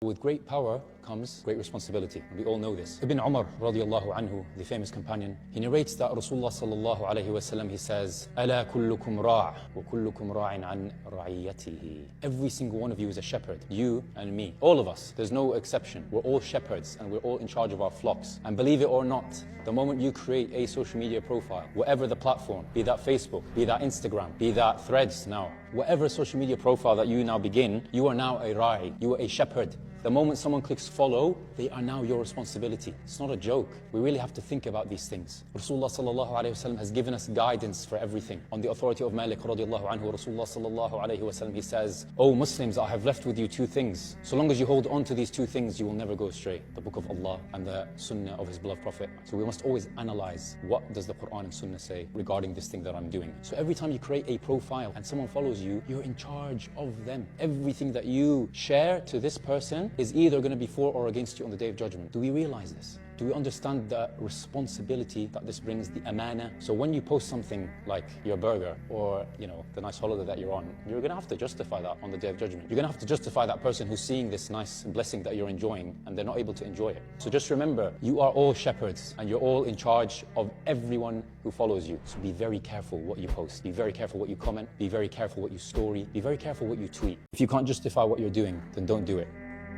With great power comes great responsibility. We all know this. Ibn Umar radiallahu anhu, the famous companion, he narrates that Rasulullah sallallahu alayhi wasallam, he says, أَلَا كُلُّكُمْ رَاعٍ وَكُلُّكُمْ رَاعٍ عَنْ رَعِيَّتِهِ. Every single one of you is a shepherd. You and me. All of us. There's no exception. We're all shepherds and we're all in charge of our flocks. And believe it or not, the moment you create a social media profile, whatever the platform, be that Facebook, be that Instagram, be that Threads now, whatever social media profile that you now begin, you are now a ra'i, you are a shepherd. The moment someone clicks follow, they are now your responsibility. It's not a joke. We really have to think about these things. Rasulullah sallallahu alayhi wasallam has given us guidance for everything. On the authority of Malik radiallahu anhu, Rasulullah sallallahu alayhi wasallam, he says, "O Muslims, I have left with you two things. So long as you hold on to these two things, you will never go astray. The book of Allah and the sunnah of His beloved Prophet." So we must always analyze, what does the Quran and sunnah say regarding this thing that I'm doing? So every time you create a profile and someone follows you, you're in charge of them. Everything that you share to this person is either going to be for or against you on the Day of Judgment. Do we realize this? Do we understand the responsibility that this brings, the amana? So when you post something like your burger or, the nice holiday that you're on, you're going to have to justify that on the Day of Judgment. You're going to have to justify that person who's seeing this nice blessing that you're enjoying and they're not able to enjoy it. So just remember, you are all shepherds and you're all in charge of everyone who follows you. So be very careful what you post. Be very careful what you comment. Be very careful what you story. Be very careful what you tweet. If you can't justify what you're doing, then don't do it.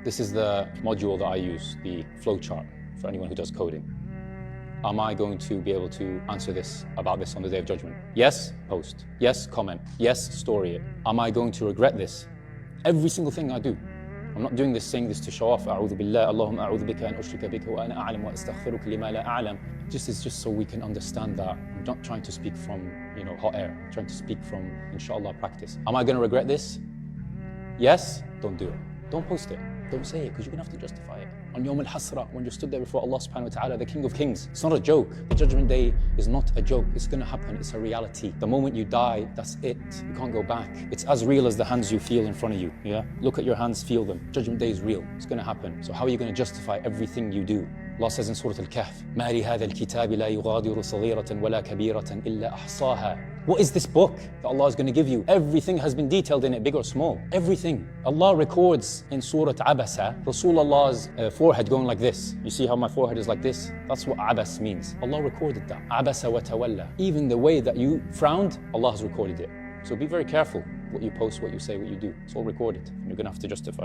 This is the module that I use, the flowchart, for anyone who does coding. Am I going to be able to answer this about this on the Day of Judgment? Yes, post. Yes, comment. Yes, story it. Am I going to regret this? Every single thing I do. I'm not doing this, saying this to show off. أعوذ بالله اللهم أعوذ بك أن أشرك بك وأنا أعلم وأستغفرك لما لا أعلم. It's just so we can understand that I'm not trying to speak from, hot air. I'm trying to speak from, inshallah, practice. Am I going to regret this? Yes, don't do it. Don't post it. Don't say it, because you're going to have to justify it. On Yawm al-Hasra, when you're stood there before Allah subhanahu wa ta'ala, the King of Kings. It's not a joke. The Judgment Day is not a joke. It's going to happen. It's a reality. The moment you die, that's it. You can't go back. It's as real as the hands you feel in front of you. Yeah? Look at your hands, feel them. Judgment Day is real. It's going to happen. So how are you going to justify everything you do? Allah says in Surah Al-Kahf, مَا لِهَذَا الْكِتَابِ لَا يُغَادِرُ صَغِيرَةً وَلَا كَبِيرَةً إِلَّا أَحْصَاهَا. What is this book that Allah is going to give you? Everything has been detailed in it, big or small. Everything. Allah records in Surah Abasa, Rasulullah's forehead going like this. You see how my forehead is like this? That's what Abas means. Allah recorded that. Abasa wa tawalla. Even the way that you frowned, Allah has recorded it. So be very careful what you post, what you say, what you do. It's all recorded. You're going to have to justify it.